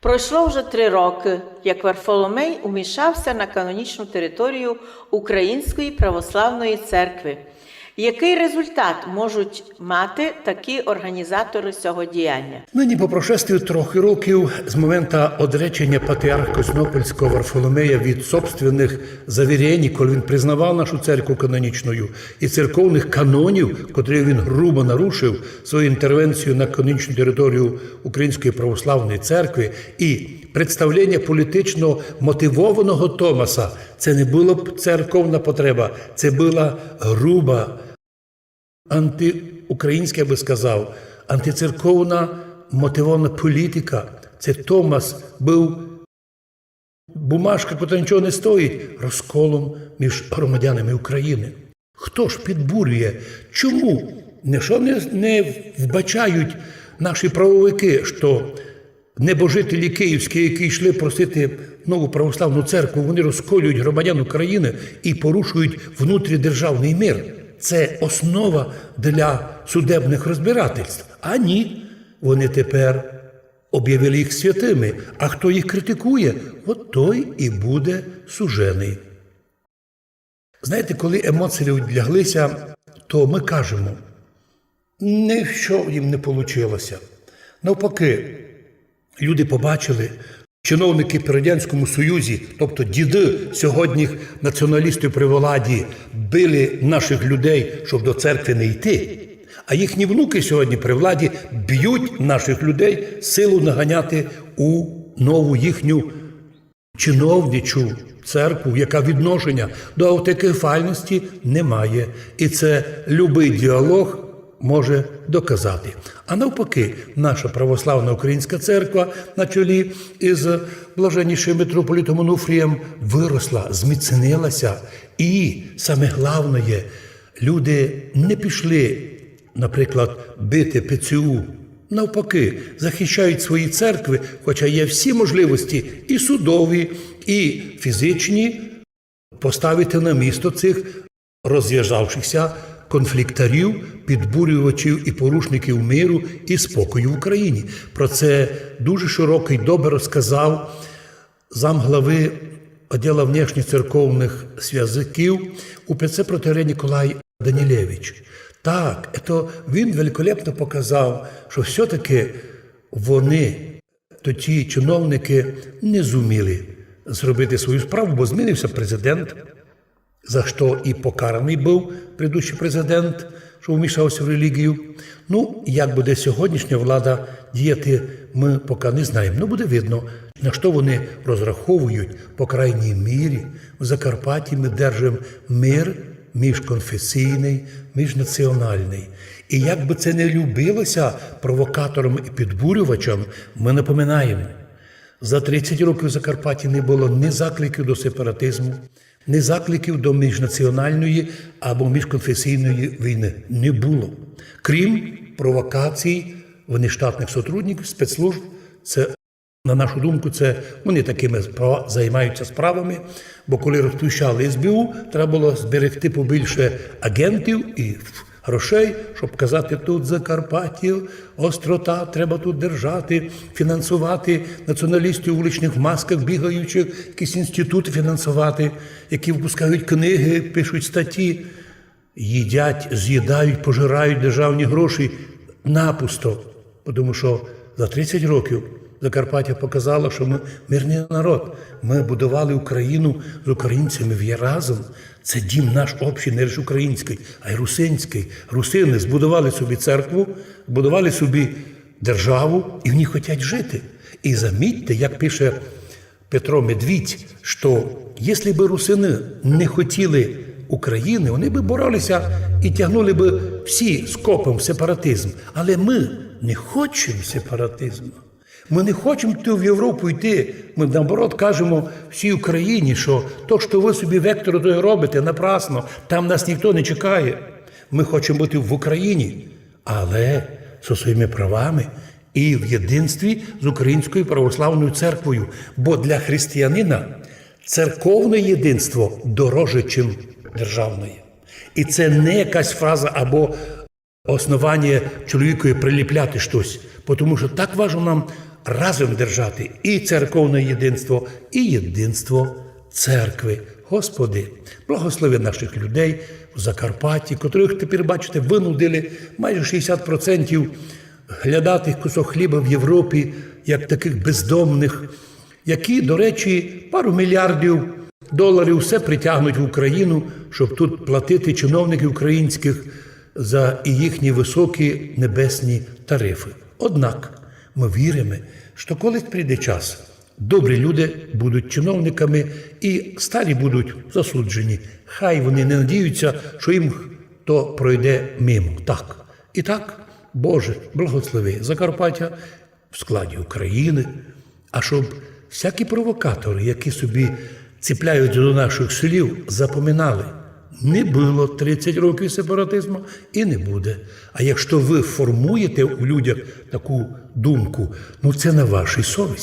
Пройшло вже 3 роки, як Варфоломей умішався на канонічну територію Української православної церкви. Який результат можуть мати такі організатори цього діяння? Нині по прошествию 3 років з моменту одречення патріарха Коснопольського Варфоломея від собственних завірень, коли він признавав нашу церкву канонічною, і церковних канонів, котрі він грубо нарушив свою інтервенцію на канонічну територію Української православної церкви, і представлення політично мотивованого Томаса, це не була б церковна потреба, це була груба антиукраїнська, я би сказав, антицерковна мотивована політика. Це Томас був бумажка, яка нічого не стоїть, розколом між громадянами України. Хто ж підбурює? Чому? Що не вбачають наші правовики, що небожителі київські, які йшли просити нову православну церкву, вони розколюють громадян України і порушують внутрідержавний мир. Це основа для судебних розбирательств. А ні, вони тепер об'явили їх святими. А хто їх критикує, от той і буде сужений. Знаєте, коли емоції відляглися, то ми кажемо, ніщо їм не вийшло. Навпаки, люди побачили, чиновники при Радянському Союзі, тобто діди сьогоднішніх націоналістів при владі, били наших людей, щоб до церкви не йти. А їхні внуки сьогодні при владі б'ють наших людей силу наганяти у нову їхню чиновничу церкву, яка відношення до автокефальності не має. І це любий діалог може доказати. А навпаки, наша православна українська церква на чолі із блаженнішим митрополитом Онуфрієм виросла, зміцнилася. І, саме головне, люди не пішли, наприклад, бити ПЦУ. Навпаки, захищають свої церкви, хоча є всі можливості і судові, і фізичні, поставити на місто цих розв'язавшихся конфліктарів, підбурювачів і порушників миру і спокою в Україні. Про це дуже широко і добре розказав замглави відділу внешньоцерковних зв'язків УПЦ протоієрей Ніколай Данілевич. Так, він великолепно показав, що все-таки вони, то ті чиновники, не зуміли зробити свою справу, бо змінився президент, за що і покараний був предыдущий президент, що вмішався в релігію. Ну, як буде сьогоднішня влада діяти, ми поки не знаємо. Ну, буде видно, на що вони розраховують, по крайній мірі. В Закарпатті ми держимо мир міжконфесійний, міжнаціональний. І як би це не любилося провокаторам і підбурювачам, ми напоминаємо, за 30 років в Закарпатті не було ні закликів до сепаратизму, ні закликів до міжнаціональної або міжконфесійної війни. Не було. Крім провокацій внештатних сотрудників, спецслужб, це, на нашу думку, це вони такими займаються справами, бо коли розпущали СБУ, треба було зберегти побільше агентів і грошей, щоб казати, тут Закарпаття, острота, треба тут держати, фінансувати націоналістів вуличних в масках, бігаючих, якісь інститути фінансувати, які випускають книги, пишуть статті, їдять, з'їдають, пожирають державні гроші напусто. Тому що за 30 років Закарпаття показало, що ми мирний народ. Ми будували Україну з українцями разом. Це дім наш общий, не лише український, а й русинський. Русини збудували собі церкву, збудували собі державу, і в ній хочуть жити. І замітьте, як пише Петро Медвідь, що якщо б русини не хотіли України, вони б боролися і тягнули б всі скопом в сепаратизм. Але ми не хочемо сепаратизму. Ми не хочемо в Європу йти. Ми, наоборот, кажемо всій Україні, що то, що ви собі вектору той робите, напрасно, там нас ніхто не чекає. Ми хочемо бути в Україні, але зі своїми правами і в єдинстві з Українською православною церквою. Бо для християнина церковне єдинство дороже, ніж державне. І це не якась фраза або основання чоловікові приліпляти щось. Тому що так важливо нам разом держати і церковне єдинство, і єдинство церкви. Господи, благослови наших людей в Закарпатті, котрих тепер, бачите, винудили майже 60% глядати кусок хліба в Європі, як таких бездомних, які, до речі, пару мільярдів доларів все притягнуть в Україну, щоб тут платити чиновників українських за їхні високі небесні тарифи. Однак ми віримо, що колись прийде час, добрі люди будуть чиновниками і старі будуть засуджені. Хай вони не надіються, що їм то пройде мимо. Так. І так, Боже, благослови Закарпаття в складі України, а щоб всякі провокатори, які собі ціпляють до наших слів, запоминали, не було 30 років сепаратизму і не буде. А якщо ви формуєте у людях таку думку, це на вашій совісті.